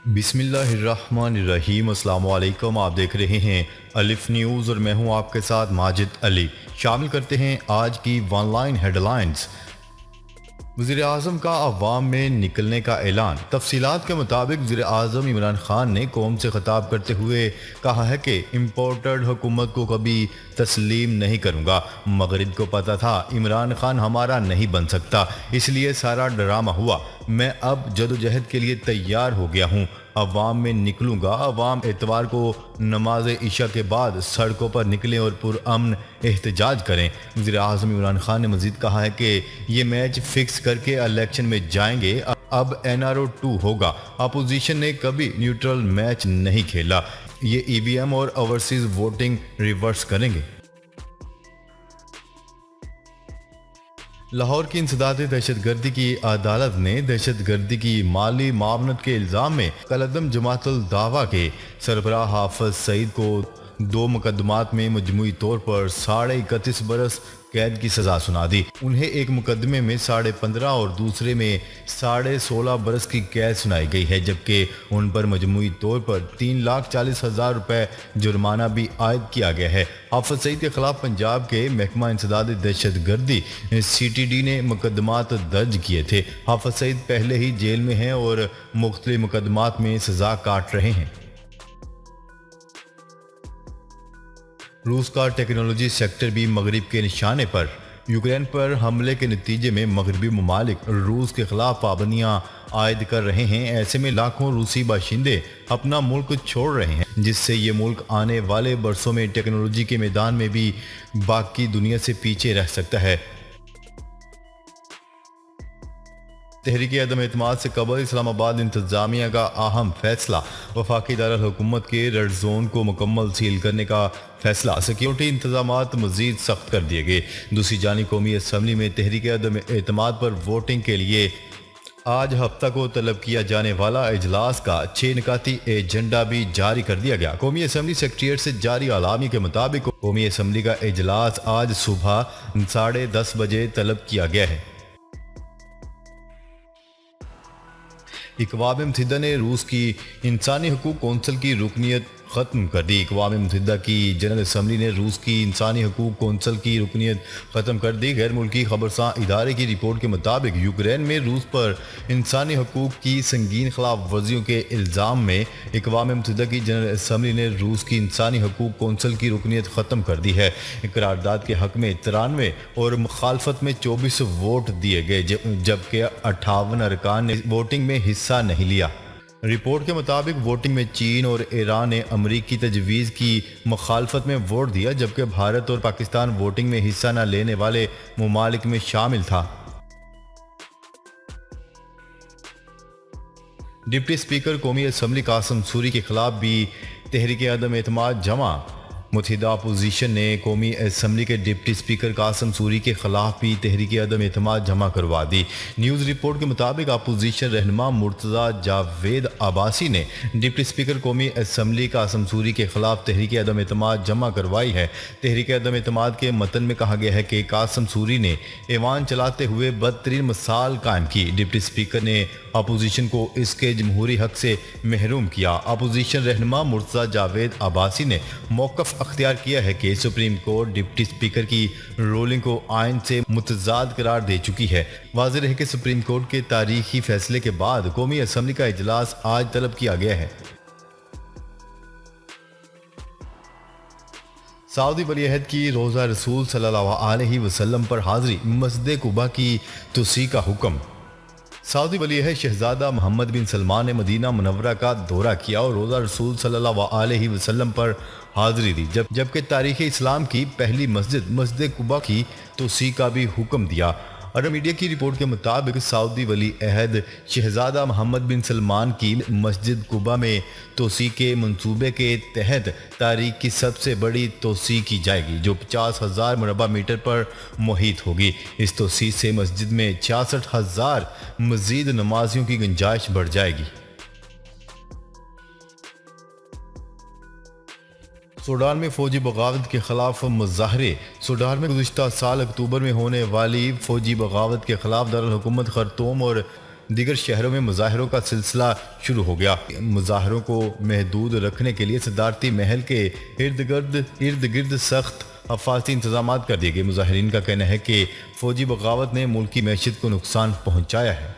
بسم اللہ الرحمن الرحیم۔ السلام علیکم، آپ دیکھ رہے ہیں الف نیوز اور میں ہوں آپ کے ساتھ ماجد علی۔ شامل کرتے ہیں آج کی ون لائن ہیڈ لائنز۔ وزیر اعظم کا عوام میں نکلنے کا اعلان۔ تفصیلات کے مطابق وزیر اعظم عمران خان نے قوم سے خطاب کرتے ہوئے کہا ہے کہ امپورٹڈ حکومت کو کبھی تسلیم نہیں کروں گا۔ مغرب کو پتہ تھا عمران خان ہمارا نہیں بن سکتا، اس لیے سارا ڈرامہ ہوا۔ میں اب جدوجہد کے لیے تیار ہو گیا ہوں، عوام میں نکلوں گا۔ عوام اتوار کو نماز عشاء کے بعد سڑکوں پر نکلیں اور پرامن احتجاج کریں۔ وزیر اعظم عمران خان نے مزید کہا ہے کہ یہ میچ فکس کر کے الیکشن میں جائیں گے، اب NRO 2 ہوگا۔ اپوزیشن نے کبھی نیوٹرل میچ نہیں کھیلا، یہ EVM اور اوورسیز ووٹنگ ریورس کریں گے۔ لاہور کی انسداد دہشت گردی کی عدالت نے دہشت گردی کی مالی معاونت کے الزام میں کالعدم جماعت الدعویٰ کے سربراہ حافظ سعید کو 2 مقدمات میں مجموعی طور پر 31.5 برس قید کی سزا سنا دی۔ انہیں ایک مقدمے میں 15.5 اور دوسرے میں 16.5 برس کی قید سنائی گئی ہے، جبکہ ان پر مجموعی طور پر 3,40,000 روپے جرمانہ بھی عائد کیا گیا ہے۔ حافظ سعید کے خلاف پنجاب کے محکمہ انسداد دہشت گردی CTD نے مقدمات درج کیے تھے۔ حافظ سعید پہلے ہی جیل میں ہیں اور مختلف مقدمات میں سزا کاٹ رہے ہیں۔ روس کا ٹیکنالوجی سیکٹر بھی مغرب کے نشانے پر۔ یوکرین پر حملے کے نتیجے میں مغربی ممالک روس کے خلاف پابندیاں عائد کر رہے ہیں۔ ایسے میں لاکھوں روسی باشندے اپنا ملک چھوڑ رہے ہیں، جس سے یہ ملک آنے والے برسوں میں ٹیکنالوجی کے میدان میں بھی باقی دنیا سے پیچھے رہ سکتا ہے۔ تحریک عدم اعتماد سے قبل اسلام آباد انتظامیہ کا اہم فیصلہ۔ وفاقی دارالحکومت کے ریڈ زون کو مکمل سیل کرنے کا فیصلہ۔ سیکیورٹی انتظامات مزید سخت کر دیے گئے۔ دوسری جانب قومی اسمبلی میں تحریک عدم اعتماد پر ووٹنگ کے لیے آج ہفتہ کو طلب کیا جانے والا اجلاس کا 6 نکاتی ایجنڈا بھی جاری کر دیا گیا۔ قومی اسمبلی سیکریٹریٹ سے جاری اعلامیہ کے مطابق قومی اسمبلی کا اجلاس آج صبح 10:30 بجے طلب کیا گیا ہے۔ اقوام متحدہ نے روس کی انسانی حقوق کونسل کی رکنیت ختم کر دی۔ اقوام متحدہ کی جنرل اسمبلی نے روس کی انسانی حقوق کونسل کی رکنیت ختم کر دی۔ غیر ملکی خبرساں ادارے کی رپورٹ کے مطابق یوکرین میں روس پر انسانی حقوق کی سنگین خلاف ورزیوں کے الزام میں اقوام متحدہ کی جنرل اسمبلی نے روس کی انسانی حقوق کونسل کی رکنیت ختم کر دی ہے۔ قرارداد کے حق میں 93 اور مخالفت میں 24 ووٹ دیے گئے، جبکہ 58 ارکان نے ووٹنگ میں حصہ نہیں لیا۔ رپورٹ کے مطابق ووٹنگ میں چین اور ایران نے امریکی تجویز کی مخالفت میں ووٹ دیا، جبکہ بھارت اور پاکستان ووٹنگ میں حصہ نہ لینے والے ممالک میں شامل تھا۔ ڈپٹی اسپیکر قومی اسمبلی قاسم سوری کے خلاف بھی تحریک عدم اعتماد جمع۔ متحدہ اپوزیشن نے قومی اسمبلی کے ڈپٹی اسپیکر قاسم سوری کے خلاف بھی تحریک عدم اعتماد جمع کروا دی۔ نیوز رپورٹ کے مطابق اپوزیشن رہنما مرتضیٰ جاوید عباسی نے ڈپٹی اسپیکر قومی اسمبلی قاسم سوری کے خلاف تحریک عدم اعتماد جمع کروائی ہے۔ تحریک عدم اعتماد کے متن میں کہا گیا ہے کہ قاسم سوری نے ایوان چلاتے ہوئے بدترین مثال قائم کی۔ ڈپٹی اسپیکر نے اپوزیشن کو اس کے جمہوری حق سے محروم کیا۔ اپوزیشن رہنما مرتضیٰ جاوید عباسی نے موقف اختیار کیا ہے کہ سپریم کورٹ ڈپٹی اسپیکر کی رولنگ کو آئین سے متضاد قرار دے چکی ہے۔ واضح رہے کہ سپریم کورٹ کے تاریخی فیصلے کے بعد قومی اسمبلی کا اجلاس آج طلب کیا گیا ہے۔ سعودی ولی عہد کی روضہ رسول صلی اللہ علیہ وسلم پر حاضری، مسجد قباء کی توسیع کا حکم۔ سعودی ولی عہد شہزادہ محمد بن سلمان نے مدینہ منورہ کا دورہ کیا اور روضہ رسول صلی اللہ علیہ وسلم پر حاضری دی، جبکہ تاریخ اسلام کی پہلی مسجد قباء کی توسیع کا بھی حکم دیا۔ عرب میڈیا کی رپورٹ کے مطابق سعودی ولی عہد شہزادہ محمد بن سلمان کی مسجد قباء میں توسیع کے منصوبے کے تحت تاریخ کی سب سے بڑی توسیع کی جائے گی، جو 50,000 مربع میٹر پر محیط ہوگی۔ اس توسیع سے مسجد میں 66,000 مزید نمازیوں کی گنجائش بڑھ جائے گی۔ سوڈان میں فوجی بغاوت کے خلاف مظاہرے۔ سوڈان میں گزشتہ سال اکتوبر میں ہونے والی فوجی بغاوت کے خلاف دارالحکومت خرطوم اور دیگر شہروں میں مظاہروں کا سلسلہ شروع ہو گیا۔ مظاہروں کو محدود رکھنے کے لیے صدارتی محل کے ارد گرد سخت حفاظتی انتظامات کر دیے گئے۔ مظاہرین کا کہنا ہے کہ فوجی بغاوت نے ملکی معیشت کو نقصان پہنچایا ہے۔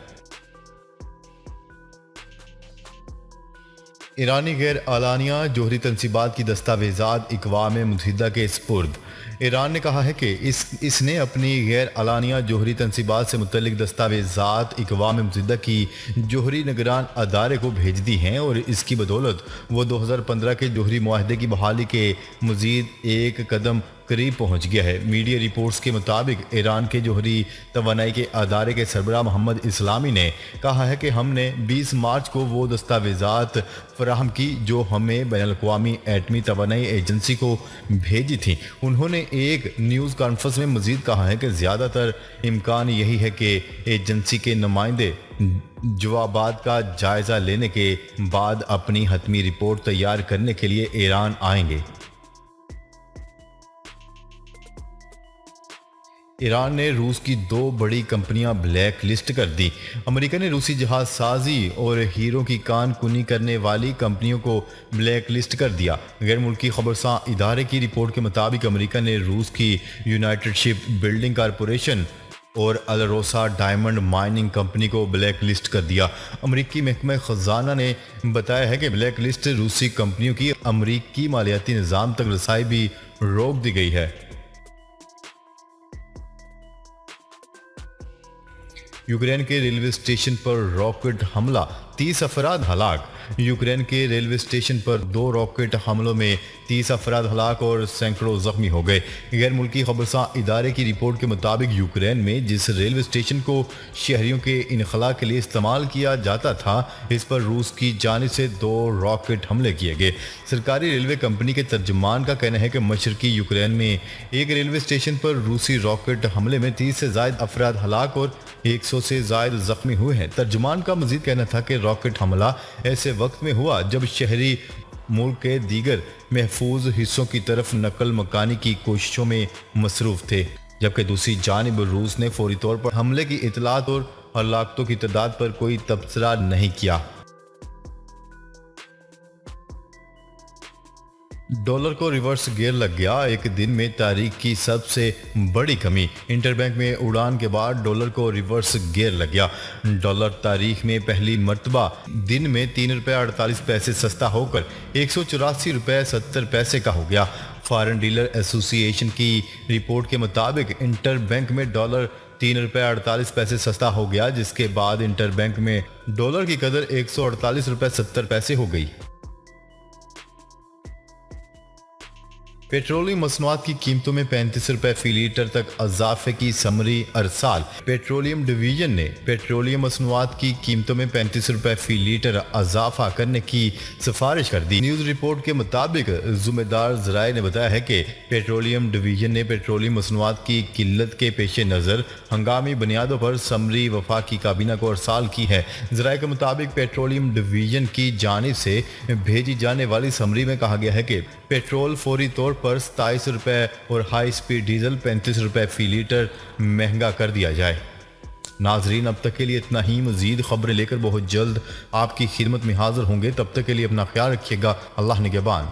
ایرانی غیر اعلانیہ جوہری تنصیبات کی دستاویزات اقوام متحدہ کے سپرد۔ ایران نے کہا ہے کہ اس نے اپنی غیر اعلانیہ جوہری تنصیبات سے متعلق دستاویزات اقوام متحدہ کی جوہری نگران ادارے کو بھیج دی ہیں اور اس کی بدولت وہ 2015 کے جوہری معاہدے کی بحالی کے مزید ایک قدم قریب پہنچ گیا ہے۔ میڈیا رپورٹس کے مطابق ایران کے جوہری توانائی کے ادارے کے سربراہ محمد اسلامی نے کہا ہے کہ ہم نے 20 مارچ کو وہ دستاویزات فراہم کی جو ہمیں بین الاقوامی ایٹمی توانائی ایجنسی کو بھیجی تھیں۔ انہوں نے ایک نیوز کانفرنس میں مزید کہا ہے کہ زیادہ تر امکان یہی ہے کہ ایجنسی کے نمائندے جوابات کا جائزہ لینے کے بعد اپنی حتمی رپورٹ تیار کرنے کے لیے ایران آئیں گے۔ ایران نے روس کی 2 بڑی کمپنیاں بلیک لسٹ کر دی۔ امریکہ نے روسی جہاز سازی اور ہیروں کی کان کنی کرنے والی کمپنیوں کو بلیک لسٹ کر دیا۔ غیر ملکی خبرساں ادارے کی رپورٹ کے مطابق امریکہ نے روس کی یونائٹڈ شپ بلڈنگ کارپوریشن اور الروسا ڈائمنڈ مائننگ کمپنی کو بلیک لسٹ کر دیا۔ امریکی محکمہ خزانہ نے بتایا ہے کہ بلیک لسٹ روسی کمپنیوں کی امریکی مالیاتی نظام تک رسائی بھی روک دی گئی ہے۔ یوکرین کے ریلوے اسٹیشن پر راکٹ حملہ، 30 افراد ہلاک۔ یوکرین کے ریلوے اسٹیشن پر 2 راکٹ حملوں میں 30 افراد ہلاک اور سینکڑوں زخمی ہو گئے۔ غیر ملکی خبرساں ادارے کی رپورٹ کے مطابق یوکرین میں جس ریلوے اسٹیشن کو شہریوں کے انخلاء کے لیے استعمال کیا جاتا تھا، اس پر روس کی جانب سے 2 راکٹ حملے کیے گئے۔ سرکاری ریلوے کمپنی کے ترجمان کا کہنا ہے کہ مشرقی یوکرین میں ایک ریلوے اسٹیشن پر روسی راکٹ حملے میں 30 سے زائد افراد ہلاک اور 100 سے زائد زخمی ہوئے ہیں۔ ترجمان کا مزید کہنا تھا کہ راکٹ حملہ ایسے وقت میں ہوا جب شہری ملک کے دیگر محفوظ حصوں کی طرف نقل مکانی کی کوششوں میں مصروف تھے، جبکہ دوسری جانب روس نے فوری طور پر حملے کی اطلاعات اور ہلاکتوں کی تعداد پر کوئی تبصرہ نہیں کیا۔ ڈالر کو ریورس گیئر لگ گیا، ایک دن میں تاریخ کی سب سے بڑی کمی۔ انٹر بینک میں اڑان کے بعد ڈالر کو ریورس گیئر لگ گیا۔ ڈالر تاریخ میں پہلی مرتبہ دن میں 3 روپے 48 پیسے سستا ہو کر 184 روپے 70 پیسے کا ہو گیا۔ فارن ڈیلر ایسوسی ایشن کی رپورٹ کے مطابق انٹر بینک میں ڈالر 3 روپے 48 پیسے سستا ہو گیا، جس کے بعد انٹر بینک میں ڈالر کی قدر 148 روپے 70 پیسے ہو گئی۔ پیٹرولیم مصنوعات کی قیمتوں میں 35 روپے فی لیٹر تک اضافے کی سمری ارسال۔ پیٹرولیم ڈویژن نے پیٹرولیم مصنوعات کی قیمتوں میں 35 روپے فی لیٹر اضافہ کرنے کی سفارش کر دی۔ نیوز رپورٹ کے مطابق ذمہ دار ذرائع نے بتایا ہے کہ پیٹرولیم ڈویژن نے پیٹرولیم مصنوعات کی قلت کے پیش نظر ہنگامی بنیادوں پر سمری وفاقی کابینہ کو ارسال کی ہے۔ ذرائع کے مطابق پیٹرولیم ڈویژن کی جانب سے بھیجی جانے والی سمری میں کہا گیا ہے کہ پیٹرول فوری طور پر 27 روپے اور ہائی سپیڈ ڈیزل 35 روپے فی لیٹر مہنگا کر دیا جائے۔ ناظرین، اب تک کے لیے اتنا ہی۔ مزید خبریں لے کر بہت جلد آپ کی خدمت میں حاضر ہوں گے۔ تب تک کے لیے اپنا خیال رکھیے گا۔ اللہ نگہبان۔